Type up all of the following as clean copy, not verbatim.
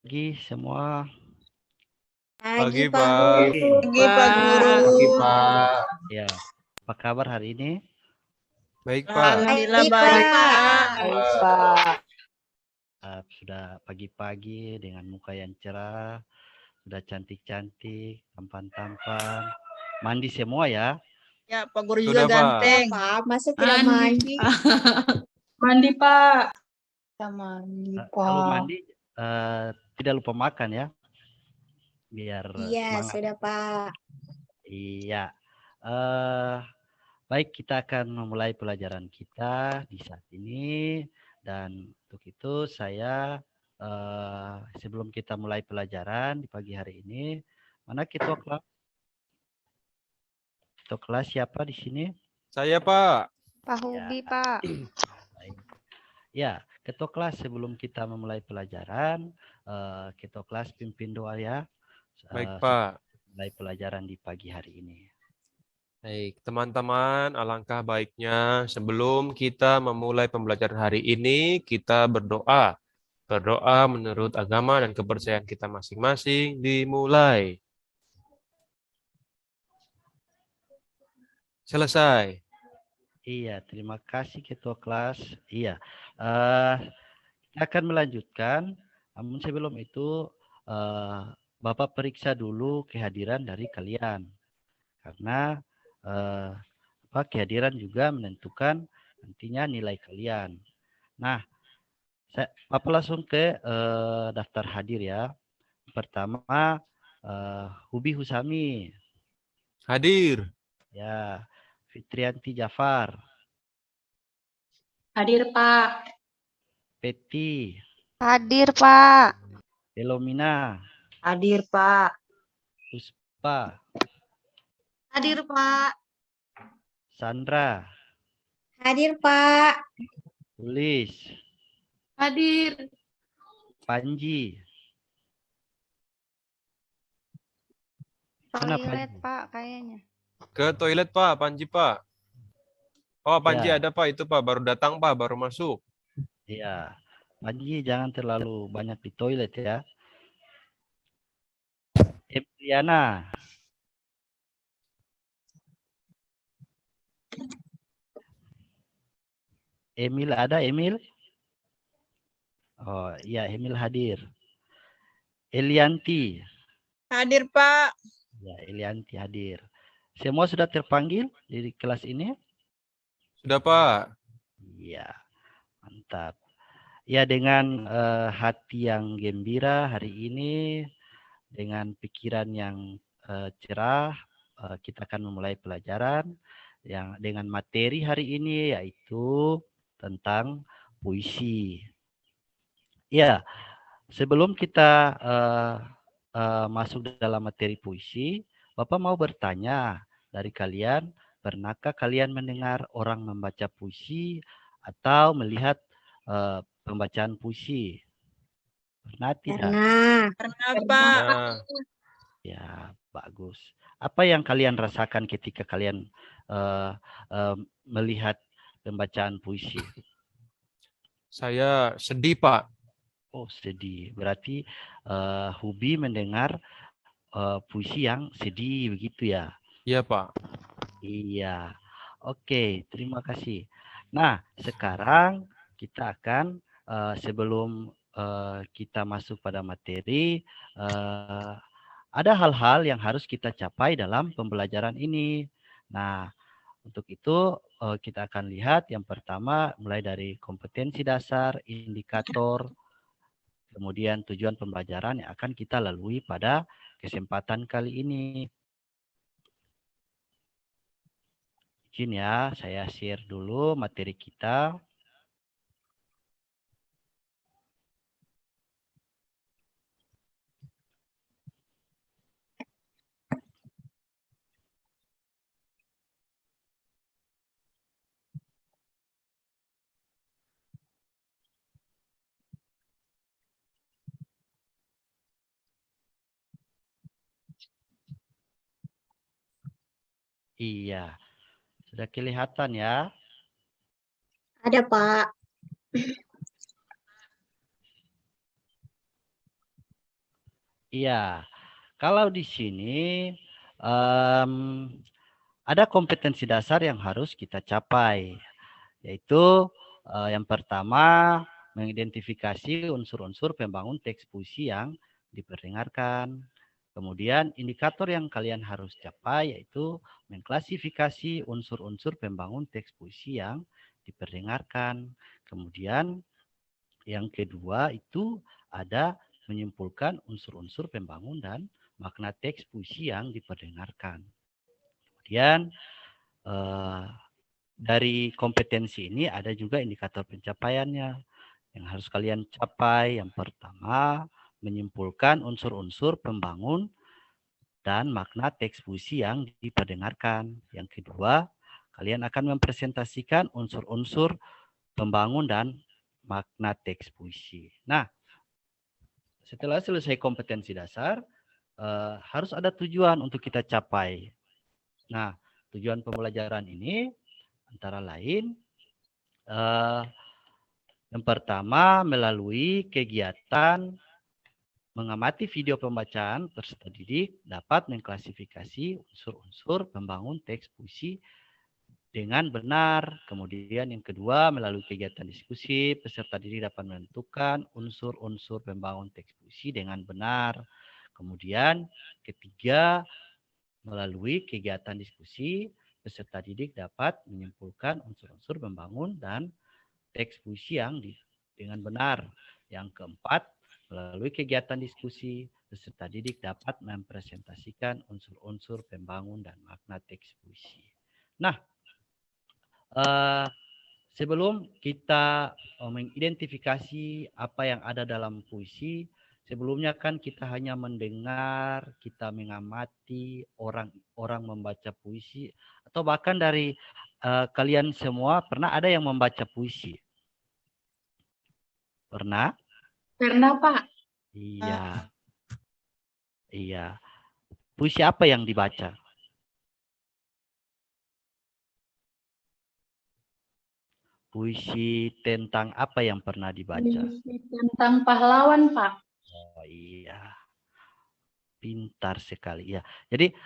Pagi semua. Pagi, Pagi, Pak Guru. Guru. Pagi, Pak Guru. Pagi, Pak. Ya, apa kabar hari ini? Baik, Pak. Alhamdulillah Baik, baik, Pak. Pak. Baik, Pak. Sudah pagi-pagi dengan muka yang cerah, sudah cantik-cantik, tampan-tampan. Mandi semua ya? Ya, Pak Guru Sudah, juga Pak. ganteng. Pak, masa tidak mandi? Mandi, Pak. Kita mandi, Kalau Pak. mandi tidak lupa makan ya, biar Iya, semangat. sudah, Pak. Iya. Baik, kita akan memulai pelajaran kita di saat ini. Dan untuk itu saya sebelum kita mulai pelajaran di pagi hari ini, mana ketua kelas? Ketua kelas siapa di sini? Saya, Pak. Pak Hubi, Pak. Baik. Ya, ketua kelas sebelum kita memulai pelajaran, ketua kelas pimpin doa ya. Baik, Pak. Mulai pelajaran di pagi hari ini. Baik, teman-teman, alangkah baiknya sebelum kita memulai pembelajaran hari ini, kita berdoa. Berdoa menurut agama dan kepercayaan kita masing-masing dimulai. Selesai. Iya, terima kasih ketua kelas. Iya, kita akan melanjutkan. Namun sebelum itu, Bapak periksa dulu kehadiran dari kalian. Karena kehadiran juga menentukan nantinya nilai kalian. Nah, Bapak langsung ke daftar hadir ya. Pertama, Hubi Husami. Hadir. Ya, Fitrianti Jafar. Hadir, Pak. Peti. Hadir, Pak. Delomina. Hadir, Pak. Puspa. Hadir, Pak. Sandra. Hadir, Pak. Tulis. Hadir. Panji. Mana Toilet, Panji? Pak, kayaknya. Ke toilet, Pak. Panji, Pak. Oh, Panji Ya. ada, Pak. Itu, Pak. Baru datang, Pak. Baru masuk. Iya. Panji jangan terlalu banyak di toilet ya. Emiliana. Emil ada, Emil? Oh iya, Emil hadir. Elianti. Hadir, Pak. Ya, Elianti hadir. Semua sudah terpanggil di kelas ini? Sudah, Pak. Iya, mantap. Ya, dengan hati yang gembira hari ini, dengan pikiran yang cerah, kita akan memulai pelajaran yang dengan materi hari ini yaitu tentang puisi. Ya, sebelum kita masuk dalam materi puisi, Bapak mau bertanya dari kalian, pernahkah kalian mendengar orang membaca puisi atau melihat pembacaan puisi? Pernah tidak? Pernah, Pak. Nah, Ya, bagus. Apa yang kalian rasakan ketika kalian melihat pembacaan puisi? saya sedih, Pak. Oh, sedih. Berarti Hubi mendengar puisi yang sedih begitu ya? Iya, Pak. Iya. Oke, terima kasih. Nah, sekarang kita akan sebelum kita masuk pada materi, ada hal-hal yang harus kita capai dalam pembelajaran ini. Nah, untuk itu kita akan lihat yang pertama mulai dari kompetensi dasar, indikator, kemudian tujuan pembelajaran yang akan kita lalui pada kesempatan kali ini. Izin ya, saya share dulu materi kita. Iya, sudah kelihatan ya. Ada, Pak. Iya, kalau di sini em, ada kompetensi dasar yang harus kita capai, yaitu yang pertama mengidentifikasi unsur-unsur pembangun teks puisi yang diperdengarkan. Kemudian indikator yang kalian harus capai yaitu mengklasifikasi unsur-unsur pembangun teks puisi yang diperdengarkan. Kemudian yang kedua itu ada menyimpulkan unsur-unsur pembangun dan makna teks puisi yang diperdengarkan. Kemudian dari kompetensi ini ada juga indikator pencapaiannya yang harus kalian capai. Yang pertama, menyimpulkan unsur-unsur pembangun dan makna teks puisi yang diperdengarkan. Yang kedua, kalian akan mempresentasikan unsur-unsur pembangun dan makna teks puisi. Nah, setelah selesai kompetensi dasar, harus ada tujuan untuk kita capai. Nah, tujuan pembelajaran ini antara lain yang pertama melalui kegiatan mengamati video pembacaan peserta didik dapat mengklasifikasi unsur-unsur pembangun teks puisi dengan benar. Kemudian yang kedua melalui kegiatan diskusi peserta didik dapat menentukan unsur-unsur pembangun teks puisi dengan benar. Kemudian ketiga melalui kegiatan diskusi peserta didik dapat menyimpulkan unsur-unsur pembangun dan teks puisi yang dengan benar. Yang keempat, melalui kegiatan diskusi, peserta didik dapat mempresentasikan unsur-unsur pembangun dan makna teks puisi. Nah, sebelum kita mengidentifikasi apa yang ada dalam puisi, sebelumnya kan kita hanya mendengar, kita mengamati orang membaca puisi, atau bahkan dari kalian semua pernah ada yang membaca puisi? Pernah? Pernah, Pak. Iya. Iya. Puisi apa yang dibaca? Puisi tentang apa yang pernah dibaca? Tentang pahlawan, Pak. Oh iya. Pintar sekali ya. Jadi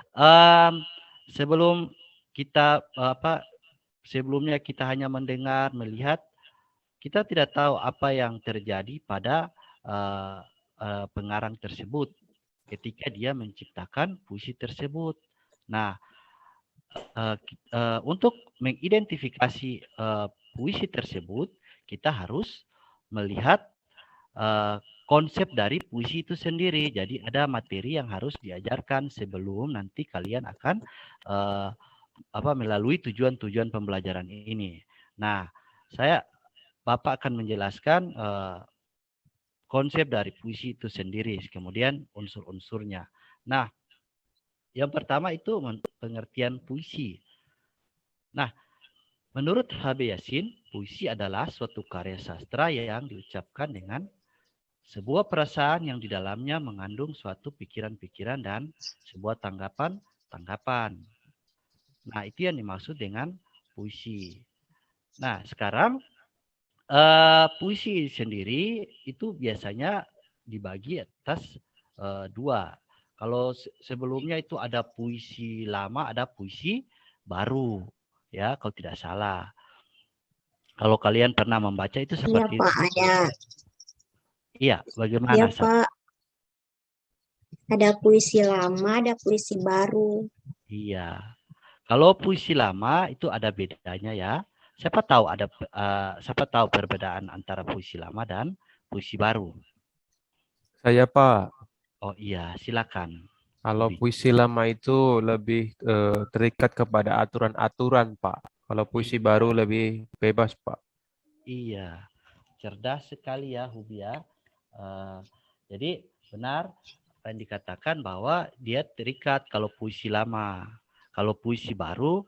sebelum kita sebelumnya kita hanya mendengar, melihat, kita tidak tahu apa yang terjadi pada pengarang tersebut ketika dia menciptakan puisi tersebut. Nah, untuk mengidentifikasi puisi tersebut, kita harus melihat konsep dari puisi itu sendiri. Jadi ada materi yang harus diajarkan sebelum nanti kalian akan melalui tujuan-tujuan pembelajaran ini. Nah, Bapak akan menjelaskan konsep dari puisi itu sendiri, kemudian unsur-unsurnya. Nah, yang pertama itu pengertian puisi. Nah, menurut H.B. Yasin, puisi adalah suatu karya sastra yang diucapkan dengan sebuah perasaan yang di dalamnya mengandung suatu pikiran-pikiran dan sebuah tanggapan-tanggapan. Nah, itu yang dimaksud dengan puisi. Nah, sekarang puisi sendiri itu biasanya dibagi atas dua. Kalau sebelumnya itu ada puisi lama, ada puisi baru, ya kalau tidak salah. Kalau kalian pernah membaca itu seperti Pak, itu. ada. Iya, bagaimana? Iya, Pak. Ada puisi lama, ada puisi baru. Iya. Kalau puisi lama itu ada bedanya ya. Siapa tahu perbedaan antara puisi lama dan puisi baru? Saya, Pak. Oh iya, silakan. Kalau puisi lama itu lebih terikat kepada aturan-aturan, Pak. Kalau puisi baru lebih bebas, Pak. Iya, cerdas sekali ya, Hubi ya. Jadi benar apa yang dikatakan bahwa dia terikat kalau puisi lama. Kalau puisi baru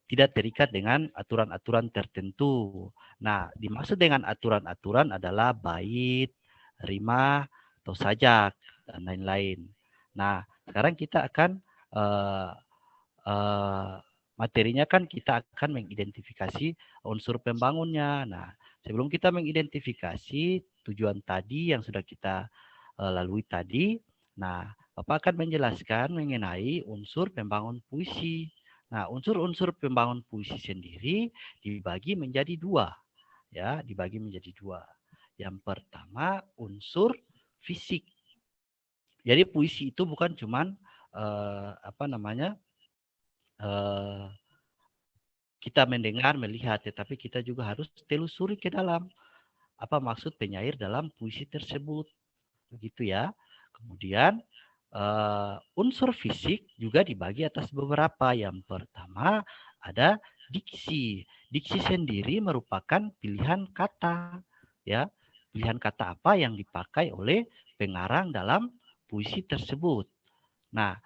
tidak terikat dengan aturan-aturan tertentu. Nah, dimaksud dengan aturan-aturan adalah bait, rima, atau sajak dan lain-lain. Nah, sekarang kita akan materinya kan kita akan mengidentifikasi unsur pembangunnya. Nah, sebelum kita mengidentifikasi tujuan tadi yang sudah kita lalui tadi. Nah, Bapak akan menjelaskan mengenai unsur pembangun puisi. Nah, unsur-unsur pembangun puisi sendiri dibagi menjadi dua, ya, dibagi menjadi dua. Yang pertama unsur fisik. Jadi puisi itu bukan cuman kita mendengar, melihat, tetapi kita juga harus telusuri ke dalam apa maksud penyair dalam puisi tersebut, begitu ya. Kemudian unsur fisik juga dibagi atas beberapa. Yang pertama ada diksi. Diksi sendiri merupakan pilihan kata, ya, pilihan kata apa yang dipakai oleh pengarang dalam puisi tersebut. Nah,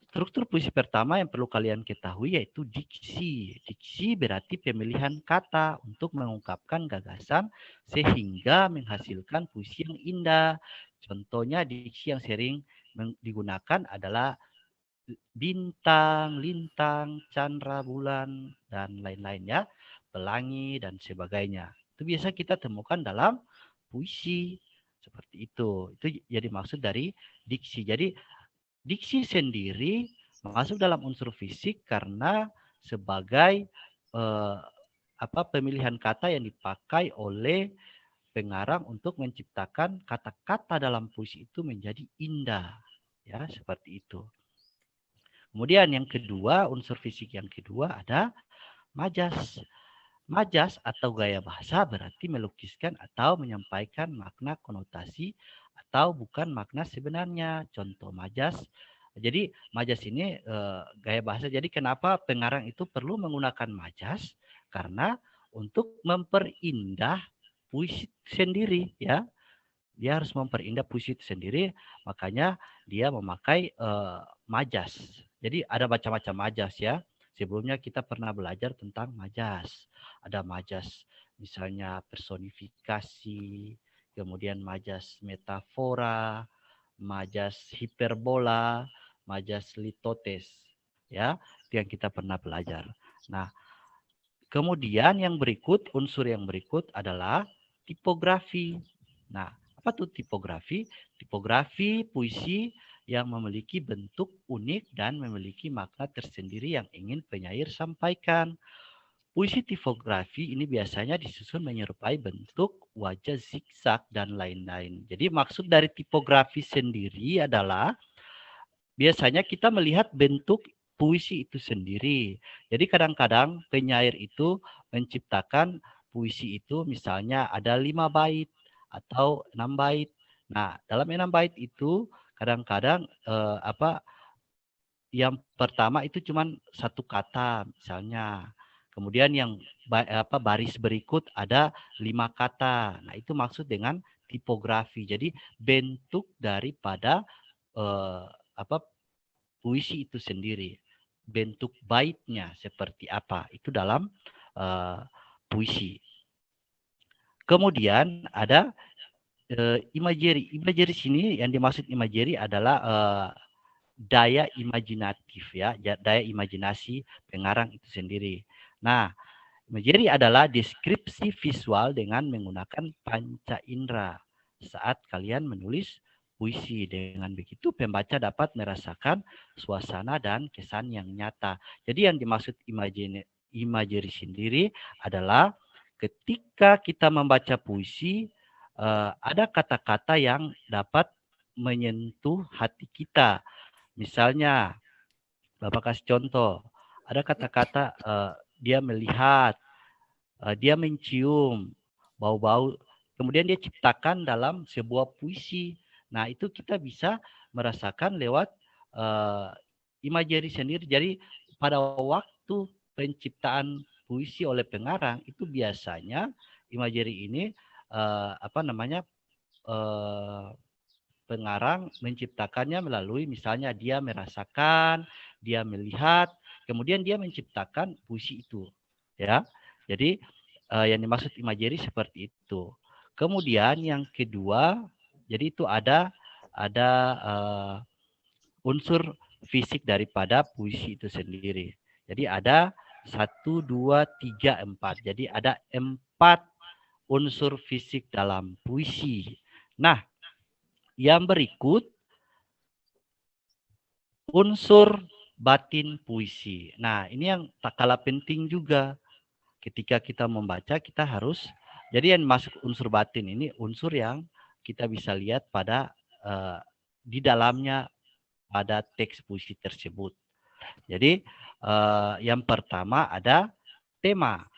struktur puisi pertama yang perlu kalian ketahui yaitu diksi. Diksi berarti pemilihan kata untuk mengungkapkan gagasan sehingga menghasilkan puisi yang indah. Contohnya diksi yang sering digunakan adalah bintang, lintang, candra, bulan, dan lain-lain ya. Pelangi dan sebagainya. Itu biasa kita temukan dalam puisi. Seperti itu. Itu jadi maksud dari diksi. Jadi diksi sendiri masuk dalam unsur fisik karena sebagai pemilihan kata yang dipakai oleh pengarang untuk menciptakan kata-kata dalam puisi itu menjadi indah, ya, seperti itu. Kemudian yang kedua, unsur fisik yang kedua ada majas. Majas atau gaya bahasa berarti melukiskan atau menyampaikan makna konotasi atau bukan makna sebenarnya. Contoh majas. Jadi majas ini gaya bahasa. Jadi kenapa pengarang itu perlu menggunakan majas? Karena untuk memperindah puisi sendiri, ya. Dia harus memperindah puisi itu sendiri, makanya dia memakai majas. Jadi ada macam-macam majas ya. Sebelumnya kita pernah belajar tentang majas. Ada majas misalnya personifikasi, kemudian majas metafora, majas hiperbola, majas litotes. Ya, itu yang kita pernah belajar. Nah, kemudian yang berikut, unsur yang berikut adalah tipografi. Nah, apa tuh tipografi? Tipografi puisi yang memiliki bentuk unik dan memiliki makna tersendiri yang ingin penyair sampaikan. Puisi tipografi ini biasanya disusun menyerupai bentuk wajah zigzag dan lain-lain. Jadi maksud dari tipografi sendiri adalah biasanya kita melihat bentuk puisi itu sendiri. Jadi kadang-kadang penyair itu menciptakan puisi itu misalnya ada 5 bait atau 6 bait. Nah, dalam 6 bait itu kadang-kadang yang pertama itu cuma satu kata misalnya. Kemudian yang baris berikut ada 5 kata. Nah, itu maksud dengan tipografi. Jadi bentuk daripada puisi itu sendiri. Bentuk baitnya seperti apa. Itu dalam puisi. Kemudian ada imagery. Imagery sini yang dimaksud imagery adalah daya imajinatif ya, daya imajinasi pengarang itu sendiri. Nah, imagery adalah deskripsi visual dengan menggunakan panca indera saat kalian menulis puisi. Dengan begitu pembaca dapat merasakan suasana dan kesan yang nyata. Jadi yang dimaksud imagery sendiri adalah ketika kita membaca puisi, ada kata-kata yang dapat menyentuh hati kita. Misalnya, Bapak kasih contoh, ada kata-kata dia melihat, dia mencium, bau-bau, kemudian dia ciptakan dalam sebuah puisi. Nah, itu kita bisa merasakan lewat imagery sendiri. Jadi pada waktu penciptaan puisi oleh pengarang itu biasanya imagery ini pengarang menciptakannya melalui misalnya dia merasakan, dia melihat, kemudian dia menciptakan puisi itu, ya. Jadi yang dimaksud imagery seperti itu. Kemudian yang kedua, jadi itu ada unsur fisik daripada puisi itu sendiri. Jadi ada 1, 2, 3, 4. Jadi ada 4 unsur fisik dalam puisi. Nah, yang berikut unsur batin puisi. Nah, ini yang tak kalah penting juga. Ketika kita membaca, kita harus, jadi yang masuk unsur batin ini unsur yang kita bisa lihat pada di dalamnya pada teks puisi tersebut. Jadi yang pertama ada tema.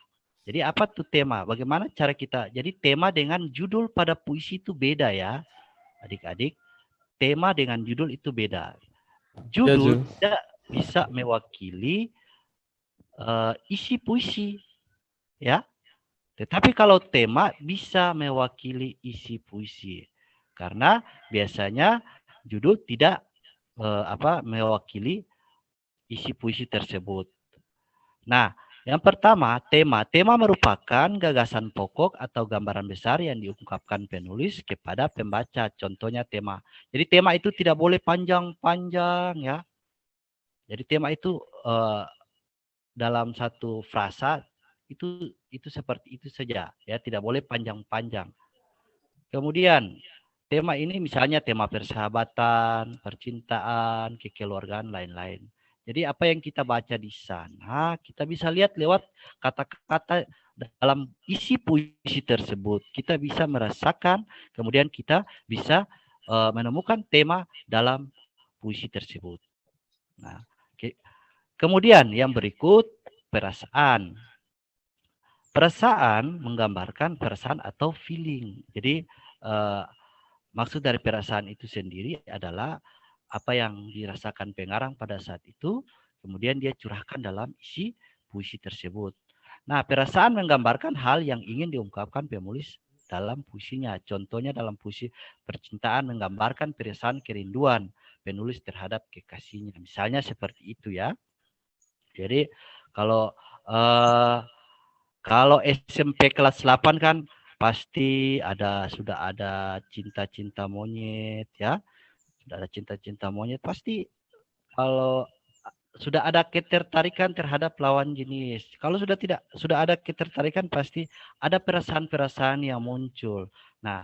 Jadi apa tuh tema? Bagaimana cara kita? Jadi tema dengan judul pada puisi itu beda ya, adik-adik. Tema dengan judul itu beda. Judul tidak bisa mewakili isi puisi, ya. Tetapi kalau tema bisa mewakili isi puisi, karena biasanya judul tidak mewakili isi puisi tersebut. Nah, yang pertama, tema. Tema merupakan gagasan pokok atau gambaran besar yang diungkapkan penulis kepada pembaca. Contohnya tema. Jadi tema itu tidak boleh panjang-panjang ya. Jadi tema itu dalam satu frasa itu seperti itu saja ya, tidak boleh panjang-panjang. Kemudian tema ini misalnya tema persahabatan, percintaan, kekeluargaan, lain-lain. Jadi apa yang kita baca di sana, kita bisa lihat lewat kata-kata dalam isi puisi tersebut. Kita bisa merasakan, kemudian kita bisa menemukan tema dalam puisi tersebut. Nah, kemudian yang berikut, perasaan. Perasaan menggambarkan perasaan atau feeling. Jadi maksud dari perasaan itu sendiri adalah apa yang dirasakan pengarang pada saat itu, kemudian dia curahkan dalam isi puisi tersebut. Nah, perasaan menggambarkan hal yang ingin diungkapkan penulis dalam puisinya. Contohnya dalam puisi percintaan menggambarkan perasaan kerinduan penulis terhadap kekasihnya. Misalnya seperti itu ya. Jadi kalau SMP kelas 8 kan pasti sudah ada cinta-cinta monyet ya. Sudah ada cinta-cinta monyet, pasti kalau sudah ada ketertarikan terhadap lawan jenis. Kalau sudah ada ketertarikan, pasti ada perasaan-perasaan yang muncul. Nah,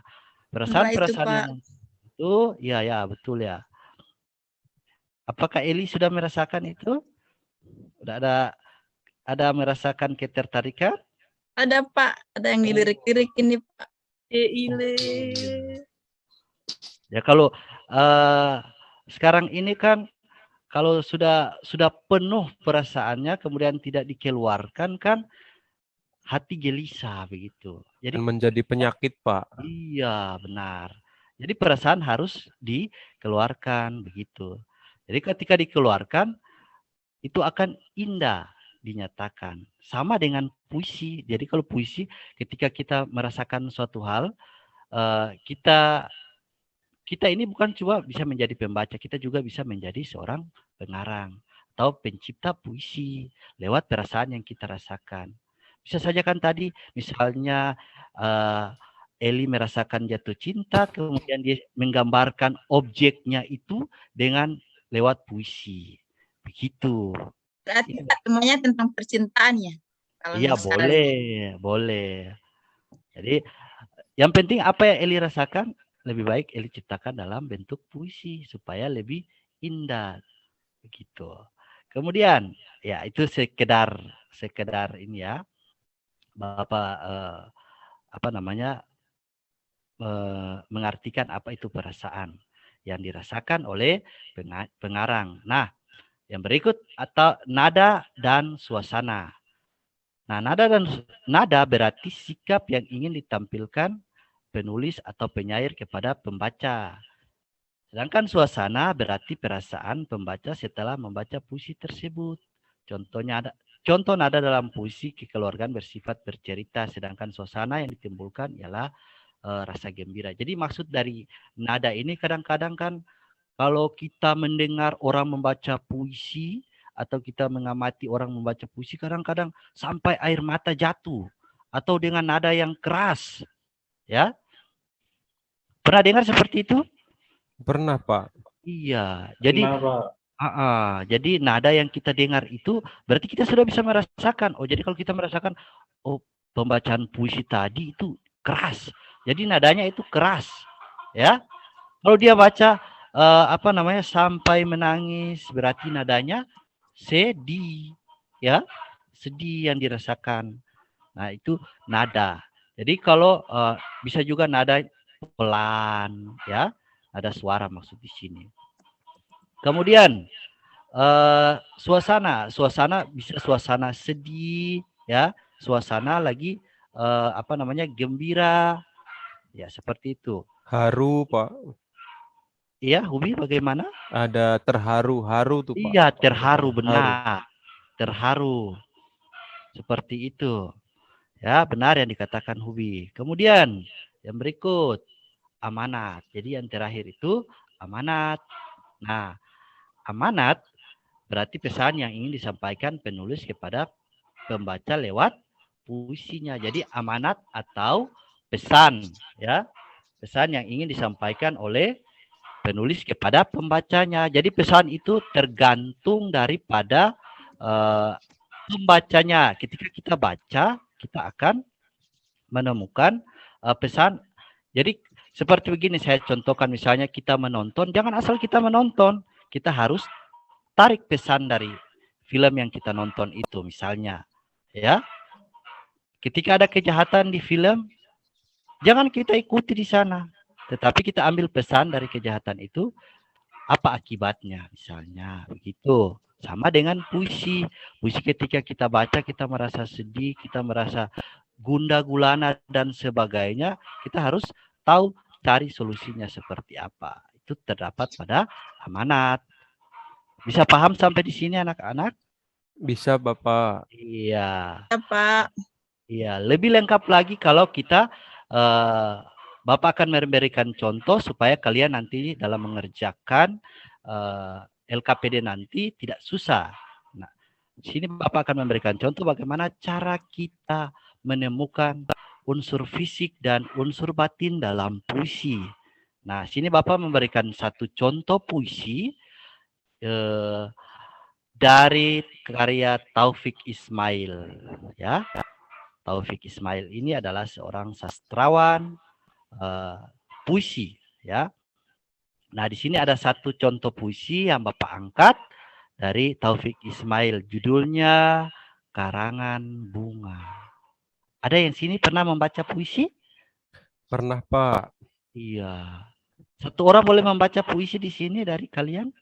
perasaan-perasaan yang muncul itu, ya betul ya. Apakah Eli sudah merasakan itu? Sudah ada merasakan ketertarikan? Ada Pak, ada yang dilirik-lirik ini Pak. Ya kalau sekarang ini kan kalau sudah penuh perasaannya kemudian tidak dikeluarkan kan hati gelisah begitu. Jadi menjadi penyakit, Pak. Iya, benar. Jadi perasaan harus dikeluarkan begitu. Jadi ketika dikeluarkan itu akan indah dinyatakan. Sama dengan puisi. Jadi kalau puisi ketika kita merasakan suatu hal kita ini bukan cuma bisa menjadi pembaca, kita juga bisa menjadi seorang pengarang atau pencipta puisi lewat perasaan yang kita rasakan. Bisa saja kan tadi misalnya Eli merasakan jatuh cinta, kemudian dia menggambarkan objeknya itu dengan lewat puisi. Begitu. Berarti semuanya tentang percintaan ya? Iya, boleh. Jadi yang penting apa yang Eli rasakan, lebih baik Eli ciptakan dalam bentuk puisi supaya lebih indah begitu. Kemudian ya itu sekedar ini ya, Bapak mengartikan apa itu perasaan yang dirasakan oleh pengarang. Nah, yang berikut atau nada dan suasana. Nah, nada berarti sikap yang ingin ditampilkan penulis atau penyair kepada pembaca. Sedangkan suasana berarti perasaan pembaca setelah membaca puisi tersebut. Contoh nada dalam puisi kekeluargaan bersifat bercerita, sedangkan suasana yang ditimbulkan ialah rasa gembira. Jadi maksud dari nada ini kadang-kadang kan kalau kita mendengar orang membaca puisi atau kita mengamati orang membaca puisi, kadang-kadang sampai air mata jatuh atau dengan nada yang keras. Ya, pernah dengar seperti itu? Pernah, Pak. Iya, jadi jadi nada yang kita dengar itu berarti kita sudah bisa merasakan. Oh, jadi kalau kita merasakan, oh pembacaan puisi tadi itu keras. Jadi nadanya itu keras, ya. Kalau dia baca apa namanya sampai menangis, berarti nadanya sedih, ya, sedih yang dirasakan. Nah, itu nada. Jadi kalau bisa juga nada pelan, ya, ada suara maksud di sini. Kemudian suasana bisa suasana sedih, ya, suasana lagi apa namanya gembira, ya seperti itu. Haru, Pak. Iya, Hubi bagaimana? Ada terharu, haru tuh, Pak. Iya, terharu Haru. benar, terharu seperti itu. Ya, benar yang dikatakan Hubi. Kemudian yang berikut amanat. Jadi yang terakhir itu amanat. Nah, amanat berarti pesan yang ingin disampaikan penulis kepada pembaca lewat puisinya. Jadi amanat atau pesan, ya. Pesan yang ingin disampaikan oleh penulis kepada pembacanya. Jadi pesan itu tergantung daripada pembacanya. Ketika kita baca, kita akan menemukan pesan. Jadi seperti begini saya contohkan, misalnya kita menonton, jangan asal kita menonton. Kita harus tarik pesan dari film yang kita nonton itu misalnya, ya. Ketika ada kejahatan di film, jangan kita ikuti di sana, tetapi kita ambil pesan dari kejahatan itu, apa akibatnya misalnya, begitu. Sama dengan puisi. Puisi ketika kita baca, kita merasa sedih, kita merasa gundah gulana dan sebagainya, kita harus tahu cari solusinya seperti apa. Itu terdapat pada amanat. Bisa paham sampai di sini anak-anak? Bisa, Bapak. Iya. Ya, Pak. Iya, lebih lengkap lagi kalau kita Bapak akan memberikan contoh supaya kalian nanti dalam mengerjakan LKPD nanti tidak susah. Nah, di sini Bapak akan memberikan contoh bagaimana cara kita menemukan unsur fisik dan unsur batin dalam puisi. Nah, sini Bapak memberikan satu contoh puisi dari karya Taufik Ismail, ya. Taufik Ismail ini adalah seorang sastrawan puisi, ya. Nah, di sini ada satu contoh puisi yang Bapak angkat dari Taufik Ismail, judulnya Karangan Bunga. Ada yang sini pernah membaca puisi? Pernah, Pak. Iya. Satu orang boleh membaca puisi di sini dari kalian?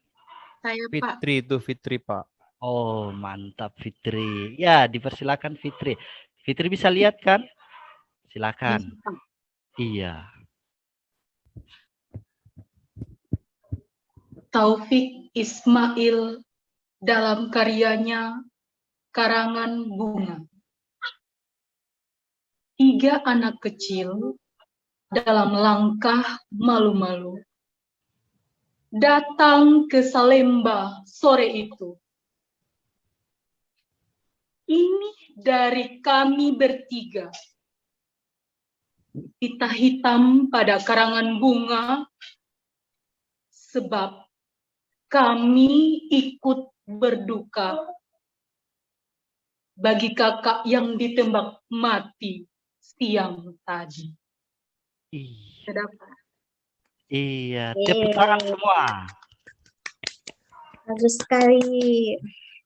Saya, Pak. Fitri itu Fitri, Pak. Oh, mantap Fitri. Ya, dipersilakan Fitri. Fitri bisa lihat kan? Silakan. Iya. Taufik Ismail dalam karyanya Karangan Bunga. 3 anak kecil dalam langkah malu-malu datang ke Salemba sore itu. Ini dari kami bertiga. Pita hitam pada karangan bunga, sebab kami ikut berduka bagi kakak yang ditembak mati siang tadi. Iya. Iya, tepuk tangan semua. Bagus sekali.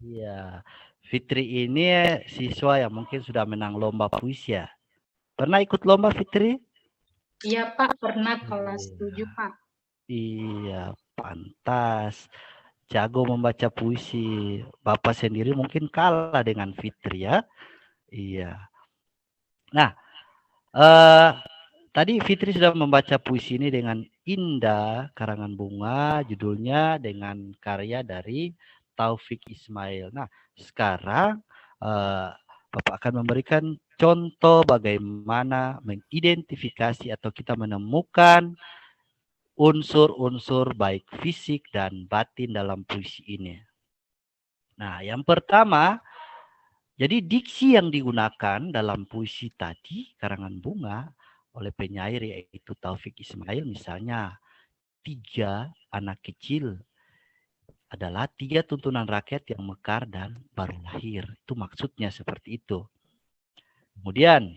Iya. Fitri ini siswa yang mungkin sudah menang lomba puisi ya. Pernah ikut lomba Fitri? Iya Pak, pernah kelas 7 Pak. Iya, pantas. Jago membaca puisi. Bapak sendiri mungkin kalah dengan Fitri ya. Iya. Nah, tadi Fitri sudah membaca puisi ini dengan indah, Karangan Bunga, judulnya dengan karya dari Taufik Ismail. Nah, sekarang Bapak akan memberikan contoh bagaimana mengidentifikasi atau kita menemukan unsur-unsur baik fisik dan batin dalam puisi ini. Nah, yang pertama, jadi diksi yang digunakan dalam puisi tadi, Karangan Bunga, oleh penyair yaitu Taufik Ismail, misalnya 3 anak kecil adalah 3 tuntunan rakyat yang mekar dan baru lahir. Itu maksudnya seperti itu. Kemudian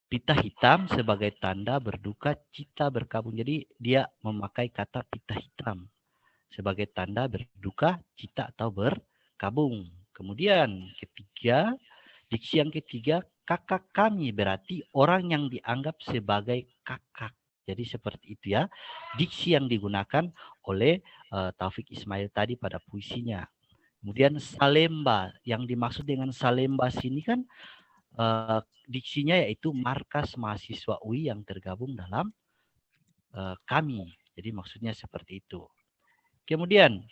pita hitam sebagai tanda berduka cita berkabung. Jadi dia memakai kata pita hitam sebagai tanda berduka cita atau berkabung. Kemudian ketiga, diksi yang ketiga, kakak kami berarti orang yang dianggap sebagai kakak. Jadi seperti itu ya, diksi yang digunakan oleh Taufik Ismail tadi pada puisinya. Kemudian Salemba, yang dimaksud dengan Salemba sini kan diksinya yaitu markas mahasiswa UI yang tergabung dalam kami. Jadi maksudnya seperti itu. Kemudian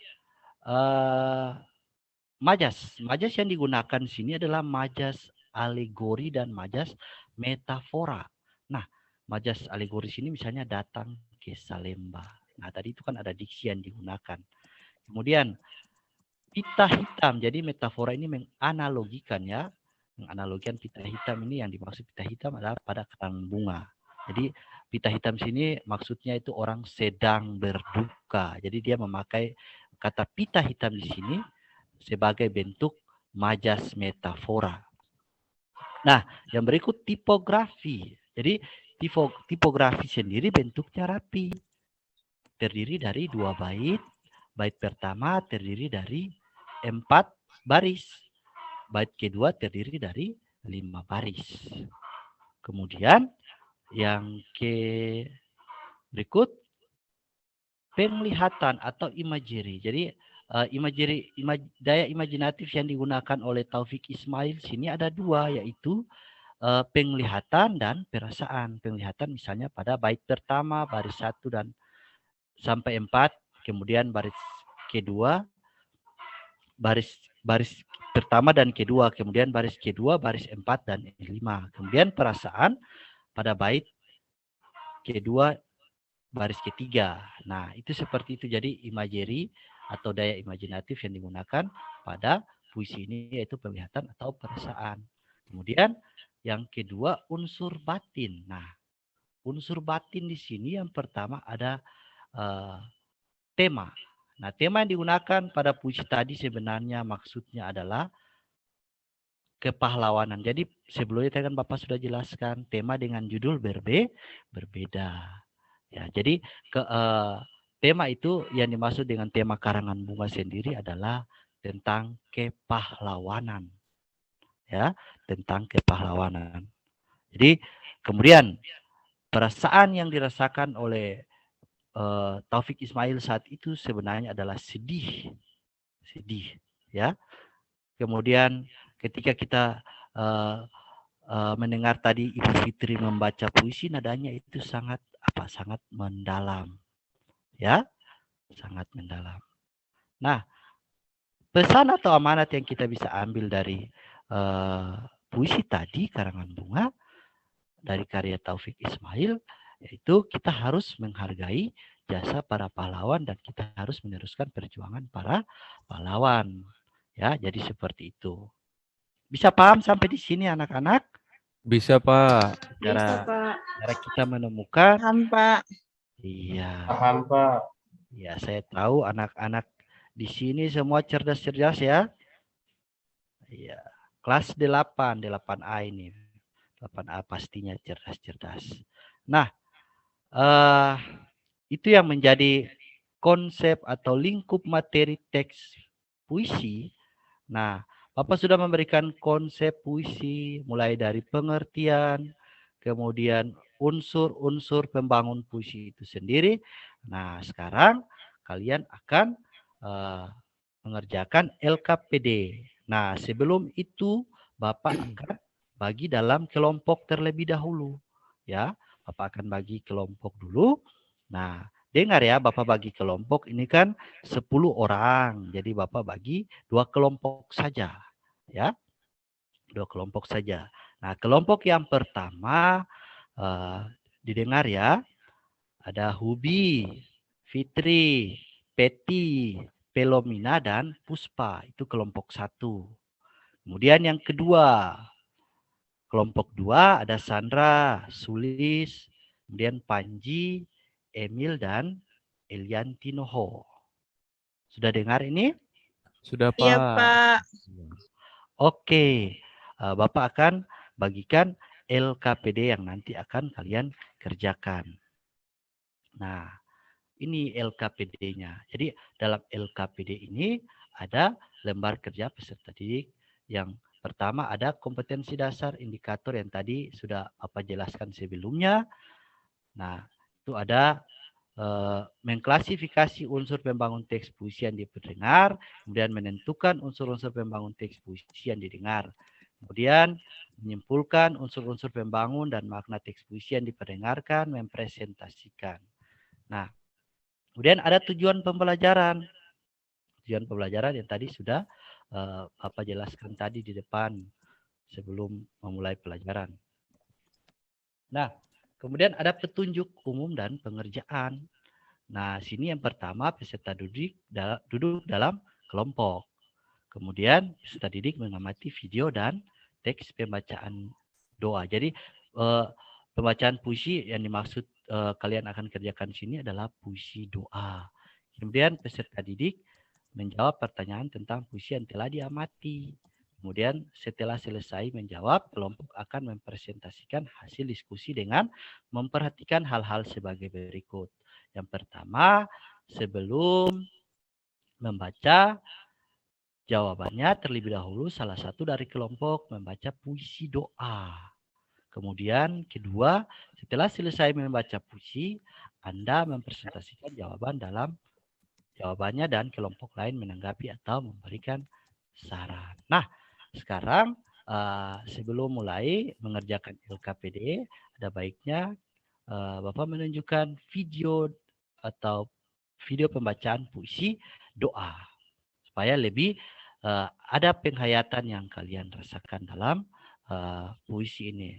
majas. Majas yang digunakan di sini adalah majas alegori dan majas metafora. Nah, majas alegori sini misalnya datang ke Salemba. Nah, tadi itu kan ada diksi yang digunakan. Kemudian pita hitam. Jadi metafora ini menganalogikan ya. Menganalogikan pita hitam ini, yang dimaksud pita hitam adalah pada kerang bunga. Jadi pita hitam sini maksudnya itu orang sedang berduka. Jadi dia memakai kata pita hitam di sini sebagai bentuk majas metafora. Nah, yang berikut tipografi. Jadi tipografi sendiri bentuknya rapi. Terdiri dari 2 bait. Bait pertama terdiri dari 4 baris. Bait kedua terdiri dari 5 baris. Kemudian yang berikut penglihatan atau imagery. Jadi daya imajinatif yang digunakan oleh Taufik Ismail sini ada 2, yaitu penglihatan dan perasaan. Penglihatan misalnya pada bait pertama baris 1 dan sampai 4, kemudian baris kedua baris pertama dan kedua, kemudian baris kedua, baris 4 dan 5. Kemudian perasaan pada bait kedua baris ketiga. Nah, itu seperti itu. Jadi imagery atau daya imajinatif yang digunakan pada puisi ini yaitu penglihatan atau perasaan. Kemudian yang kedua unsur batin. Nah, unsur batin di sini yang pertama ada tema. Nah, tema yang digunakan pada puisi tadi sebenarnya maksudnya adalah kepahlawanan. Jadi sebelumnya kan Bapak sudah jelaskan tema dengan judul berbeda. Ya, jadi tema itu yang dimaksud dengan tema Karangan Bunga sendiri adalah tentang kepahlawanan. Ya, tentang kepahlawanan. Jadi kemudian perasaan yang dirasakan oleh Taufik Ismail saat itu sebenarnya adalah sedih, ya. Kemudian ketika kita mendengar tadi Ibu Fitri membaca puisi, nadanya itu sangat mendalam, ya, sangat mendalam. Nah, pesan atau amanat yang kita bisa ambil dari puisi tadi Karangan Bunga dari karya Taufik Ismail, yaitu kita harus menghargai jasa para pahlawan dan kita harus meneruskan perjuangan para pahlawan. Ya, jadi seperti itu. Bisa paham sampai di sini anak-anak? Bisa, Pak. Bisa, Pak. Cara kita menemukan. Paham, Pak. Iya. Paham, Pak. Ya, saya tahu anak-anak di sini semua cerdas-cerdas ya. Iya. Kelas 8, 8A ini. 8A pastinya cerdas-cerdas. Nah, itu yang menjadi konsep atau lingkup materi teks puisi. Nah, Bapak sudah memberikan konsep puisi mulai dari pengertian, kemudian unsur-unsur pembangun puisi itu sendiri. Nah, sekarang kalian akan mengerjakan LKPD. Nah, sebelum itu Bapak akan bagi dalam kelompok terlebih dahulu. Ya, Bapak akan bagi kelompok dulu. Nah, dengar ya, Bapak bagi kelompok ini kan 10 orang. Jadi Bapak bagi 2 kelompok saja. Ya, 2 kelompok saja. Nah, kelompok yang pertama didengar ya. Ada Hubi, Fitri, Peti, Pelomina, dan Puspa. Itu kelompok 1. Kemudian yang kedua, kelompok 2 ada Sandra, Sulis, kemudian Panji, Emil, dan Eliantinoho. Sudah dengar ini? Sudah, Iya, Pak. Pak. Oke, Bapak akan bagikan LKPD yang nanti akan kalian kerjakan. Nah, ini LKPD-nya. Jadi dalam LKPD ini ada lembar kerja peserta didik. Yang pertama ada kompetensi dasar indikator yang tadi sudah Bapak jelaskan sebelumnya. Nah, itu ada mengklasifikasi unsur pembangun teks puisi yang didengar, kemudian menentukan unsur-unsur pembangun teks puisi yang didengar. Kemudian menyimpulkan unsur-unsur pembangun dan makna teks puisi yang diperdengarkan, mempresentasikan. Nah, kemudian ada tujuan pembelajaran. Tujuan pembelajaran yang tadi sudah Bapak jelaskan tadi di depan sebelum memulai pelajaran. Nah, kemudian ada petunjuk umum dan pengerjaan. Nah, sini yang pertama peserta duduk dalam kelompok. Kemudian peserta didik mengamati video dan teks pembacaan doa. Jadi pembacaan puisi yang dimaksud kalian akan kerjakan sini adalah puisi doa. Kemudian peserta didik menjawab pertanyaan tentang puisi yang telah diamati. Kemudian setelah selesai menjawab, kelompok akan mempresentasikan hasil diskusi dengan memperhatikan hal-hal sebagai berikut. Yang pertama, sebelum membaca jawabannya, terlebih dahulu salah satu dari kelompok membaca puisi doa. Kemudian kedua, setelah selesai membaca puisi, Anda mempresentasikan jawabannya dan kelompok lain menanggapi atau memberikan saran. Nah, sekarang sebelum mulai mengerjakan LKPD, ada baiknya Bapak menunjukkan video atau video pembacaan puisi doa supaya lebih ada penghayatan yang kalian rasakan dalam puisi ini.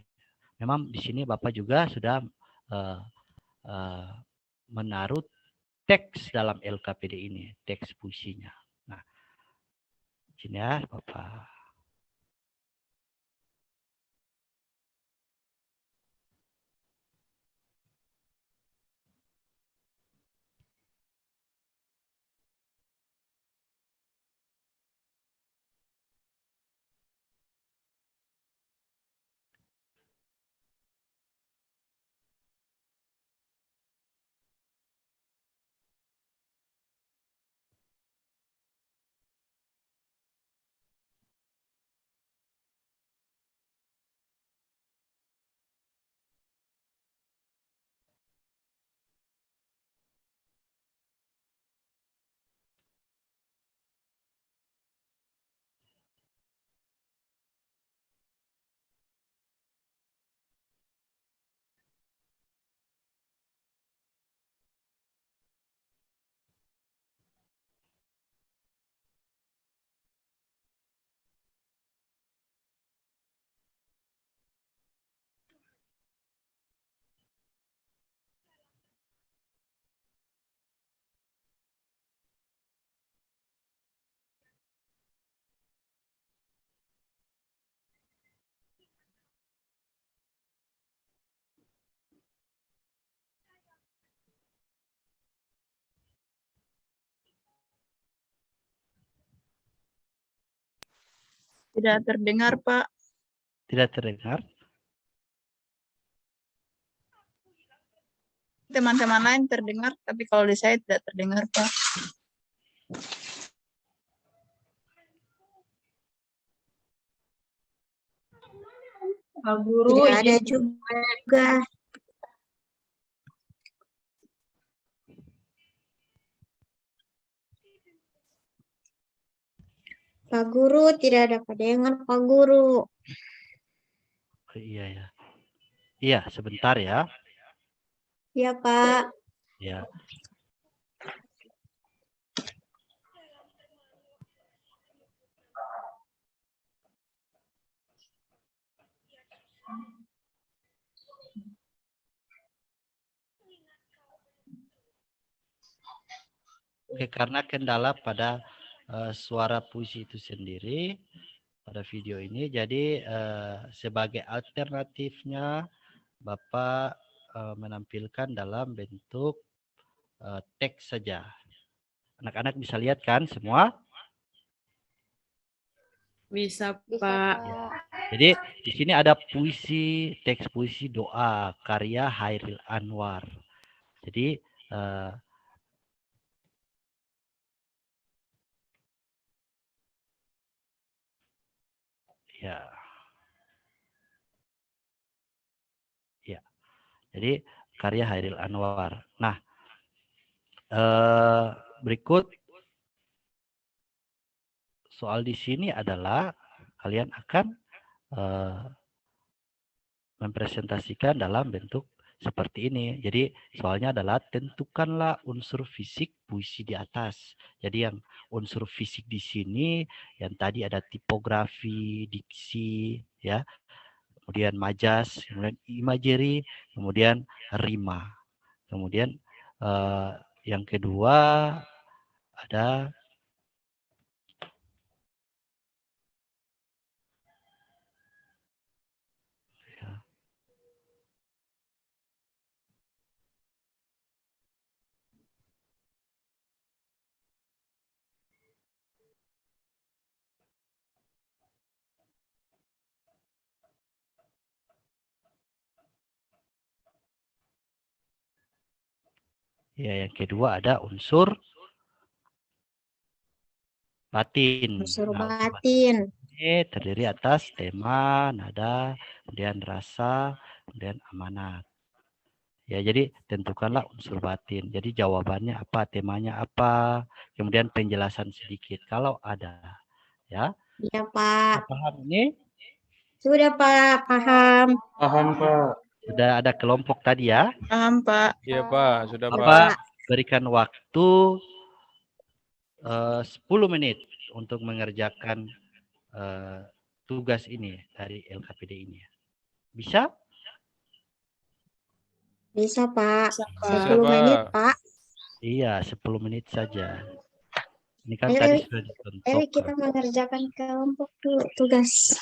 Memang di sini Bapak juga sudah menaruh teks dalam LKPD ini, teks puisinya. Nah, sini ya Bapak. Tidak terdengar, Pak. Tidak terdengar? Teman-teman lain terdengar, tapi kalau di saya tidak terdengar, Pak. Pak Guru, Tidak ada izin juga. Pak Guru, tidak dapat dengar Pak Guru. Oh, iya ya. Iya, sebentar ya. Ya Pak. Ya. Oke, karena kendala pada suara puisi itu sendiri pada video ini, jadi sebagai alternatifnya Bapak menampilkan dalam bentuk teks saja. Anak-anak bisa lihat kan semua? Bisa, Bisa, Pak. Pak. Jadi di sini ada puisi, teks puisi doa karya Hairil Anwar. Jadi ya, ya. Jadi karya Hairil Anwar. Nah, berikut soal di sini adalah kalian akan mempresentasikan dalam bentuk seperti ini. Jadi soalnya adalah tentukanlah unsur fisik puisi di atas. Jadi yang unsur fisik di sini yang tadi ada tipografi, diksi, ya, kemudian majas, kemudian imagery, kemudian rima. Kemudian yang kedua ada yang kedua ada unsur batin. Unsur Nah, unsur batin. ini terdiri atas tema, nada, kemudian rasa, kemudian amanat. Ya, jadi tentukanlah unsur batin. Jadi jawabannya apa, temanya apa, kemudian penjelasan sedikit kalau ada. Ya, Iya, Pak. paham ini? Sudah, Pak. Paham. Paham, Pak. Sudah ada kelompok tadi ya. Paham, Pak. Iya, Pak. Sudah, Pak. Bapak berikan waktu 10 menit untuk mengerjakan tugas ini dari LKPD ini. Bisa? Bisa, Pak. Bisa, Pak. 10 Pak. menit, Pak. Iya, 10 menit saja. Ini kan Ayo, tadi Eli. sudah Eli, kita ditentukan. mengerjakan kelompok dulu tugas.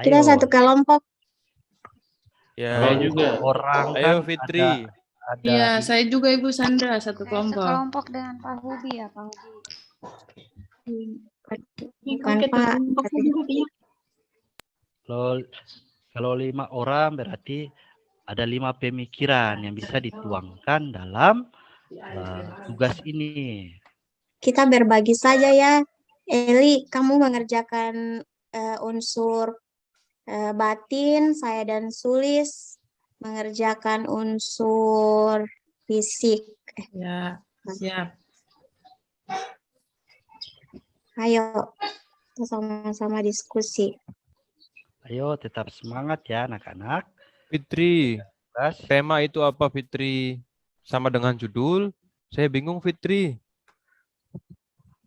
Ayo, Kita satu kelompok. Ya. Saya juga. orang Ayo, kan Fitri. ada Iya, saya juga Ibu Sandra satu Saya kelompok. sekelompok dengan Pak Hubi ya, Pak Hubi. Bukan, Pak. kalau 5 orang berarti ada 5 pemikiran yang bisa dituangkan dalam tugas ini. Kita berbagi saja ya. Eli, kamu mengerjakan unsur batin, saya dan Sulis mengerjakan unsur fisik. Ya, siap. Ayo, kita sama-sama diskusi. Ayo tetap semangat ya anak-anak. Fitri, Terus, tema itu apa, Fitri? Sama dengan judul? Saya bingung, Fitri.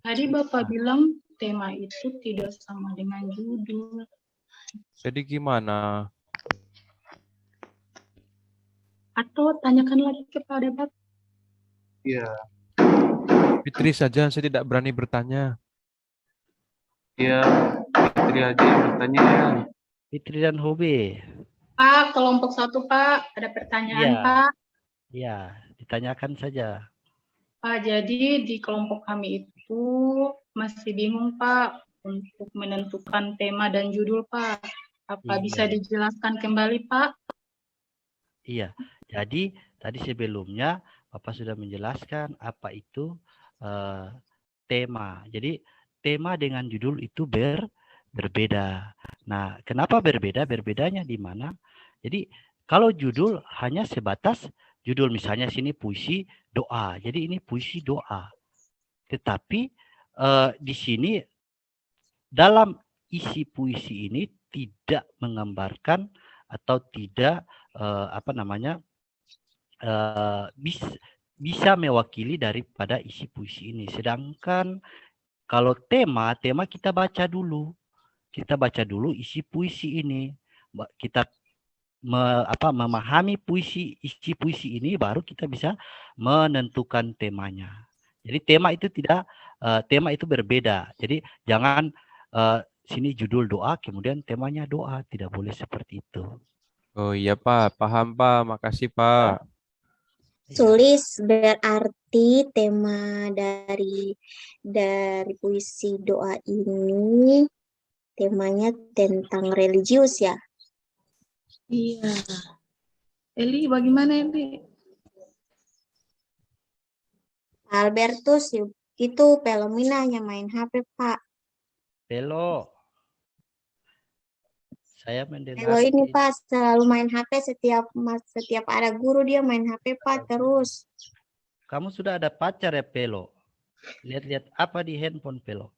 Tadi Bapak bilang tema itu tidak sama dengan judul. Jadi gimana? Atau tanyakan lagi kepada Bapak. Iya. Fitri saja, saya tidak berani bertanya. Iya. Fitri aja yang bertanya ya. Fitri dan Hobi. Pak, kelompok 1 Pak, ada pertanyaan Iya. Pak. Ya, ditanyakan saja. Pak, jadi di kelompok kami itu masih bingung Pak untuk menentukan tema dan judul Pak. Apa Iya. bisa dijelaskan kembali Pak? Iya, jadi tadi sebelumnya Bapak sudah menjelaskan apa itu tema. Jadi tema dengan judul itu berbeda. Nah, kenapa berbeda? Berbedanya di mana? Jadi kalau judul hanya sebatas judul, misalnya sini puisi doa. Jadi ini puisi doa. Tetapi di sini dalam isi puisi ini tidak menggambarkan atau tidak bisa mewakili daripada isi puisi ini. Sedangkan kalau tema kita baca dulu. Kita baca dulu isi puisi ini. Kita memahami isi puisi ini baru kita bisa menentukan temanya. Jadi tema itu berbeda. Jadi jangan sini judul doa kemudian temanya doa, tidak boleh seperti itu. Oh iya, Pak. Paham, Pak. Makasih, Pak. Sulis berarti tema dari puisi doa ini temanya tentang religius ya. Iya. Eli, bagaimana Eli? Albertus itu Pelomina hanya main HP, Pak. Pelo. Saya Kalau mendengar ini Pak selalu main HP setiap ada guru dia main HP Pak terus. kamu sudah ada pacar ya, Pelo? Lihat-lihat apa di handphone, Pelo?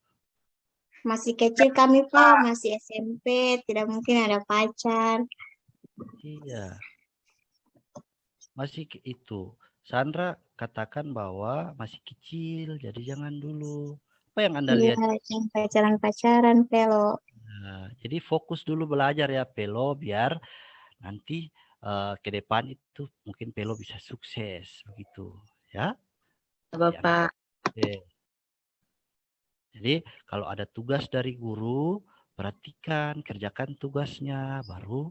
Masih kecil kami Pak, masih SMP, tidak mungkin ada pacar. Iya. Masih itu. Sandra katakan bahwa masih kecil, jadi jangan dulu. Apa yang Anda Iya, lihat? jangan pacaran-pacaran Pelo. Nah, jadi fokus dulu belajar ya, Pelo, biar nanti ke depan itu mungkin Pelo bisa sukses begitu, ya. Bapak. Oke. Jadi kalau ada tugas dari guru, perhatikan, kerjakan tugasnya, baru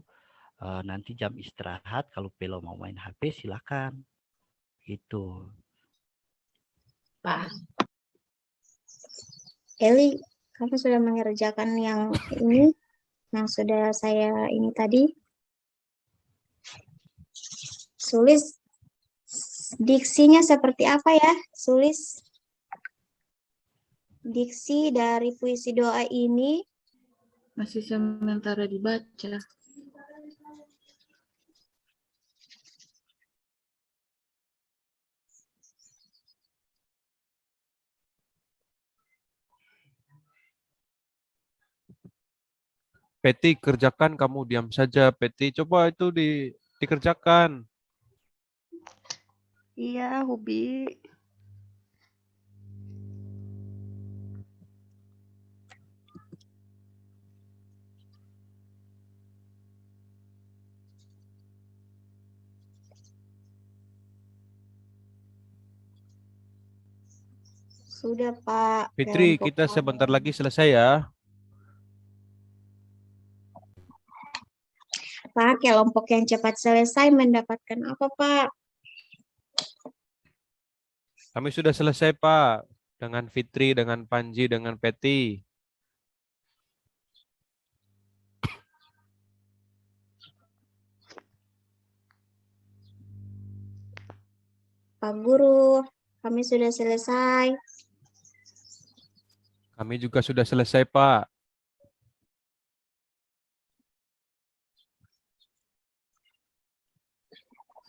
nanti jam istirahat kalau Pelo mau main HP silakan. Gitu. Pak. Eli, kamu sudah mengerjakan yang ini, yang sudah saya ini tadi? Sulis diksinya seperti apa ya? Sulis diksi dari puisi doa ini. Masih sementara dibaca. Peti, kerjakan, kamu diam saja. Peti, coba itu dikerjakan. Iya, Hubi. Sudah Pak. Fitri, kelompok kita kami. sebentar lagi selesai ya. Pak, kelompok yang cepat selesai mendapatkan apa Pak? Kami sudah selesai, Pak. Dengan Fitri, dengan Panji, dengan Peti. Pak Guru, kami sudah selesai. Kami juga sudah selesai, Pak.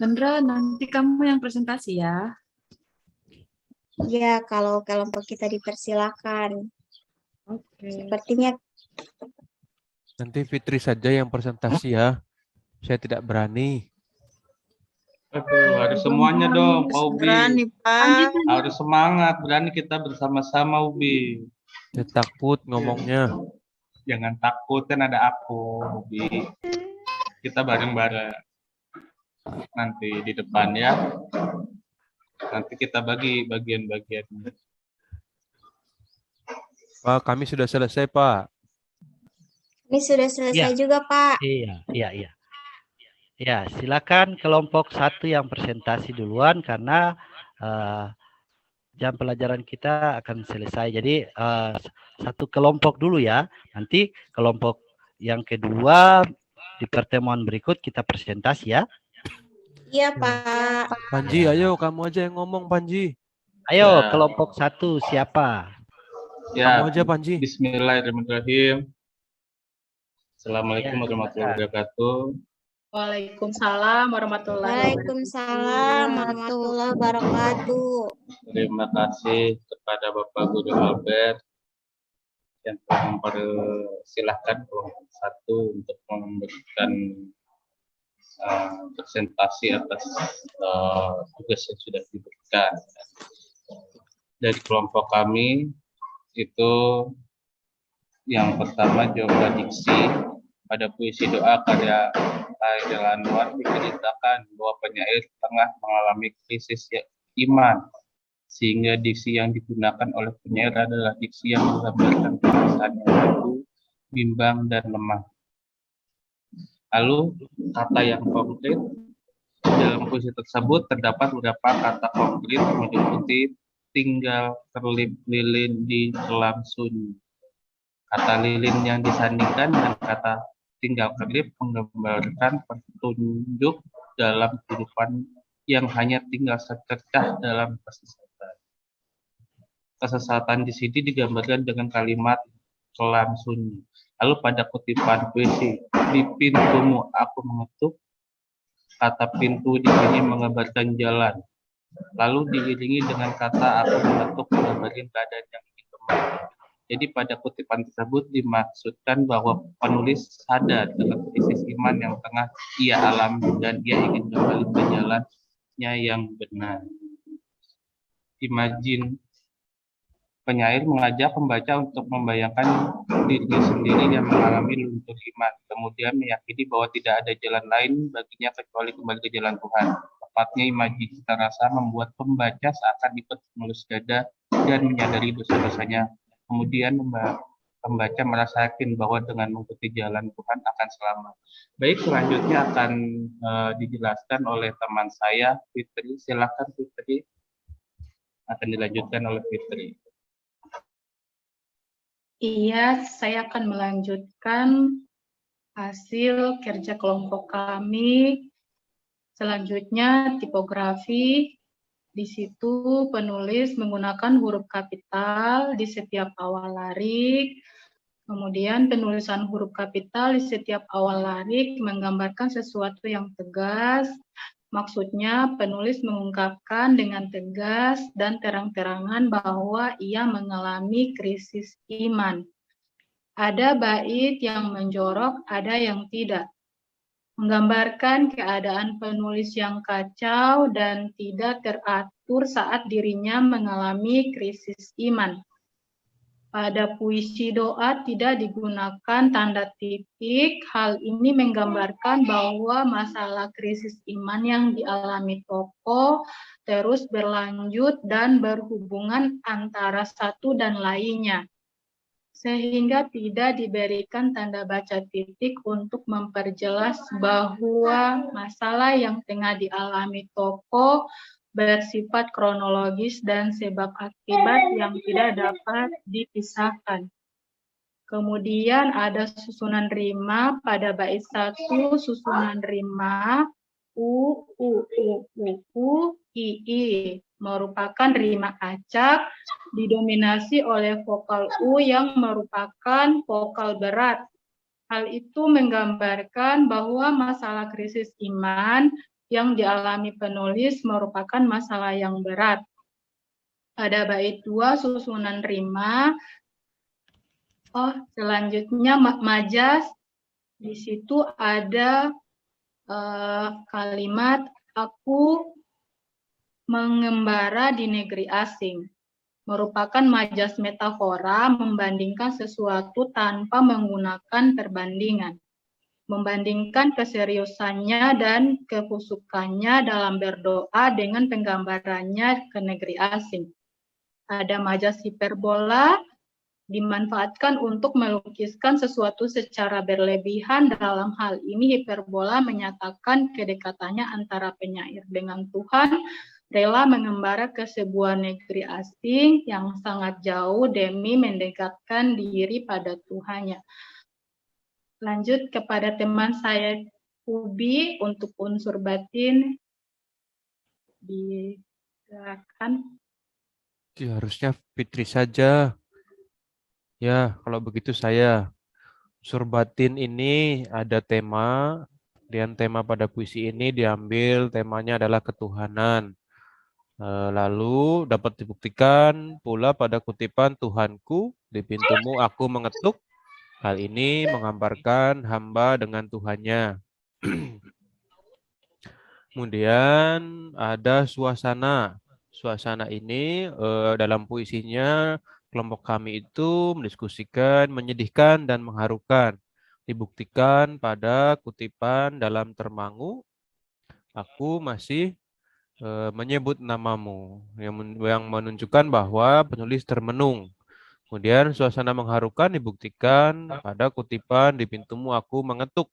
Sandra, nanti kamu yang presentasi ya. Ya, kalau kelompok kita dipersilakan. Oke. Sepertinya Nanti Fitri saja yang presentasi ya. Saya tidak berani. Aduh, harus semuanya dong, Pak Ubi. Berani, Pak. Harus semangat, berani kita bersama-sama, Ubi. Saya takut ngomongnya. Jangan takut, kan ada aku, Ubi. Kita bareng-bareng. Nanti di depan ya. Nanti kita bagi bagian-bagiannya. Pak, kami sudah selesai, Pak. ini sudah selesai Ya. juga Pak. Iya. Ya, silakan kelompok 1 yang presentasi duluan karena jam pelajaran kita akan selesai. Jadi satu kelompok dulu ya. Nanti kelompok yang kedua di pertemuan berikut kita presentasi ya. Iya Pak. Panji, ayo kamu aja yang ngomong, Panji. Ayo Ya. kelompok 1 siapa? Ya, Kamu aja, Panji. Bismillahirrahmanirrahim. Assalamualaikum Ya, warahmatullahi silakan. wabarakatuh. Waalaikumsalam warahmatullahi wabarakatuh. Waalaikumsalam warahmatullahi wabarakatuh. Terima kasih kepada Bapak Guru Albert yang telah mempersilahkan kelompok 1 untuk memberikan presentasi atas tugas yang sudah diberikan. Dari kelompok kami itu yang pertama jawaban diksi pada puisi doa karya Khairil Anwar diceritakan bahwa penyair tengah mengalami krisis iman sehingga diksi yang digunakan oleh penyair adalah diksi yang menggambarkan perasaan yang ragu, bimbang dan lemah. Lalu kata yang konkret dalam puisi tersebut terdapat beberapa kata konkret meliputi tinggal terlip lilin di kelam sunyi. Kata lilin yang disandingkan dengan kata tinggal kedip menggambarkan petunjuk dalam kehidupan yang hanya tinggal secercah dalam kesesatan. Kesesatan di sini digambarkan dengan kalimat kelam sunyi. Lalu pada kutipan puisi, di pintumu aku mengetuk, kata pintu di sini menggambarkan jalan. Lalu diiringi dengan kata aku mengetuk menggambarkan keadaan yang ingin kembali. Jadi pada kutipan tersebut dimaksudkan bahwa penulis sadar dengan krisis iman yang tengah ia alami dan ia ingin kembali ke jalannya yang benar. Imagine penyair mengajak pembaca untuk membayangkan dirinya sendiri yang mengalami luntur iman, kemudian meyakini bahwa tidak ada jalan lain baginya kecuali kembali ke jalan Tuhan. Tepatnya imajinasi rasa membuat pembaca seakan ikut mengelus dada dan menyadari dosa-dosanya. Kemudian pembaca merasa yakin bahwa dengan mengikuti jalan Tuhan akan selamat. Baik, selanjutnya akan dijelaskan oleh teman saya, Fitri. Silakan Fitri. Akan dilanjutkan oleh Fitri. Iya, saya akan melanjutkan hasil kerja kelompok kami. Selanjutnya tipografi. Di situ penulis menggunakan huruf kapital di setiap awal larik. Kemudian penulisan huruf kapital di setiap awal larik menggambarkan sesuatu yang tegas. Maksudnya penulis mengungkapkan dengan tegas dan terang-terangan bahwa ia mengalami krisis iman. Ada bait yang menjorok, ada yang tidak. Menggambarkan keadaan penulis yang kacau dan tidak teratur saat dirinya mengalami krisis iman. Pada puisi doa tidak digunakan tanda titik. Hal ini menggambarkan bahwa masalah krisis iman yang dialami tokoh terus berlanjut dan berhubungan antara satu dan lainnya, sehingga tidak diberikan tanda baca titik untuk memperjelas bahwa masalah yang tengah dialami tokoh bersifat kronologis dan sebab akibat yang tidak dapat dipisahkan. Kemudian ada susunan rima pada bait 1, susunan rima u, i merupakan rima acak didominasi oleh vokal U yang merupakan vokal berat. Hal itu menggambarkan bahwa masalah krisis iman yang dialami penulis merupakan masalah yang berat. Pada bait 2 susunan rima, selanjutnya majas. Di situ ada kalimat aku mengembara di negeri asing, merupakan majas metafora membandingkan sesuatu tanpa menggunakan perbandingan, membandingkan keseriusannya dan kehusukannya dalam berdoa dengan penggambarannya ke negeri asing. Ada majas hiperbola, dimanfaatkan untuk melukiskan sesuatu secara berlebihan. Dalam hal ini hiperbola menyatakan kedekatannya antara penyair dengan Tuhan, rela mengembara ke sebuah negeri asing yang sangat jauh demi mendekatkan diri pada Tuhannya. Lanjut kepada teman saya Ubi untuk unsur batin. Silakan. Harusnya Fitri saja. Ya, kalau begitu saya. Unsur batin ini ada tema, dan tema pada puisi ini diambil temanya adalah ketuhanan. Lalu dapat dibuktikan pula pada kutipan Tuhanku, di pintumu aku mengetuk. Hal ini menggambarkan hamba dengan Tuhannya. Kemudian ada suasana. Suasana ini dalam puisinya kelompok kami itu mendiskusikan, menyedihkan, dan mengharukan. Dibuktikan pada kutipan dalam termangu, aku masih menyebut namamu, yang menunjukkan bahwa penulis termenung. Kemudian suasana mengharukan dibuktikan pada kutipan di pintumu aku mengetuk,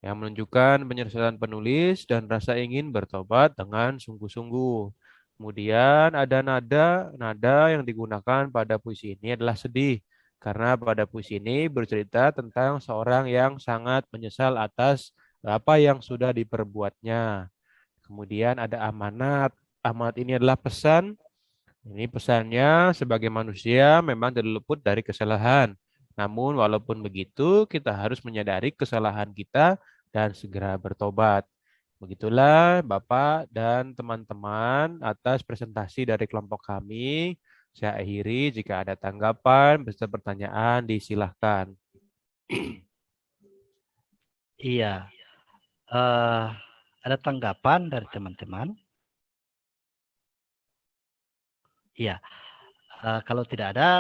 yang menunjukkan penyesalan penulis dan rasa ingin bertobat dengan sungguh-sungguh. Kemudian ada nada yang digunakan pada puisi ini adalah sedih, Karena pada puisi ini bercerita tentang seorang yang sangat menyesal atas apa yang sudah diperbuatnya. Kemudian ada amanat. Amanat ini adalah pesan. Ini pesannya sebagai manusia memang tidak luput dari kesalahan. Namun walaupun begitu, kita harus menyadari kesalahan kita dan segera bertobat. Begitulah Bapak dan teman-teman atas presentasi dari kelompok kami. Saya akhiri, jika ada tanggapan, beserta pertanyaan, disilahkan. Iya. Ada tanggapan dari teman-teman? Iya. Kalau tidak ada,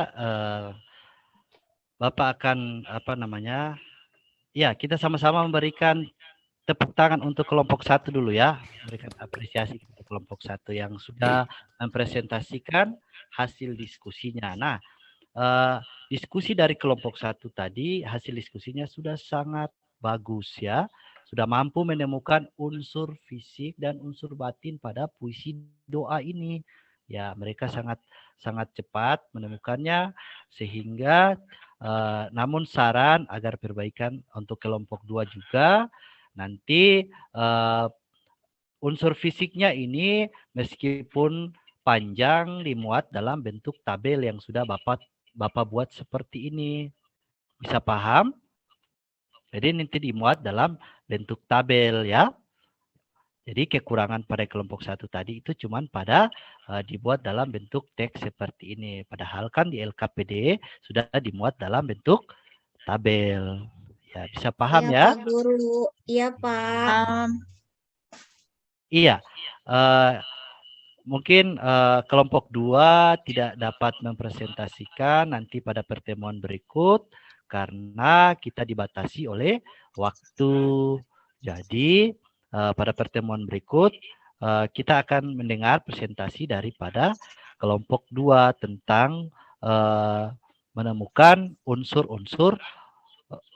Bapak akan ya, kita sama-sama memberikan tepuk tangan untuk kelompok 1 dulu ya. Berikan apresiasi untuk kelompok 1 yang sudah mempresentasikan hasil diskusinya. Nah, diskusi dari kelompok 1 tadi, hasil diskusinya sudah sangat bagus ya. Sudah mampu menemukan unsur fisik dan unsur batin pada puisi doa ini. Ya, mereka sangat cepat menemukannya, sehingga namun saran agar perbaikan untuk kelompok 2 juga, nanti unsur fisiknya ini meskipun panjang dimuat dalam bentuk tabel yang sudah Bapak buat seperti ini. Bisa paham? Jadi nanti dimuat dalam bentuk tabel ya. Jadi kekurangan pada kelompok 1 tadi itu cuman pada dibuat dalam bentuk teks seperti ini. Padahal kan di LKPD sudah dimuat dalam bentuk tabel. Ya, bisa paham ya? Pak Guru. Iya, Pak. Iya. Mungkin kelompok 2 tidak dapat mempresentasikan nanti pada pertemuan berikut karena kita dibatasi oleh waktu. Jadi pada pertemuan berikut kita akan mendengar presentasi daripada kelompok 2 tentang menemukan unsur-unsur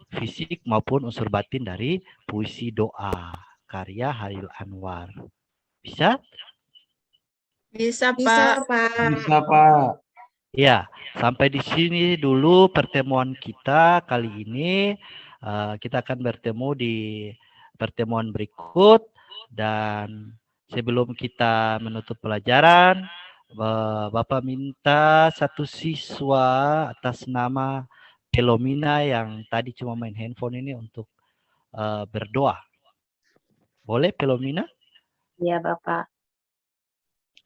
fisik maupun unsur batin dari puisi doa karya Halil Anwar. Bisa? Bisa, Bisa, Pak. Pak. Bisa, Pak. Ya, sampai di sini dulu pertemuan kita kali ini. Kita akan bertemu di pertemuan berikut, dan sebelum kita menutup pelajaran, Bapak minta satu siswa atas nama Pelomina yang tadi cuma main handphone ini untuk berdoa. Boleh Pelomina? Iya, Bapak.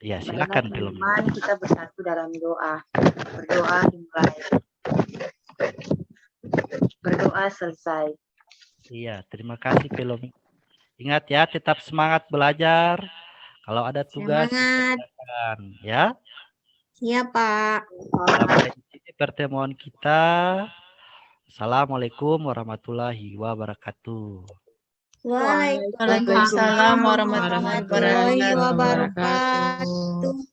Ya, silakan Pelomina. Teman-teman, kita bersatu dalam doa. Berdoa dimulai. Berdoa selesai. Iya, terima kasih Pelomina. Ingat ya, tetap semangat belajar. Kalau ada tugas, Semangat. silakan, ya. Iya, Pak. Sampai di sini pertemuan kita. Assalamualaikum warahmatullahi wabarakatuh. Waalaikumsalam warahmatullahi warahmatullahi wabarakatuh. wabarakatuh.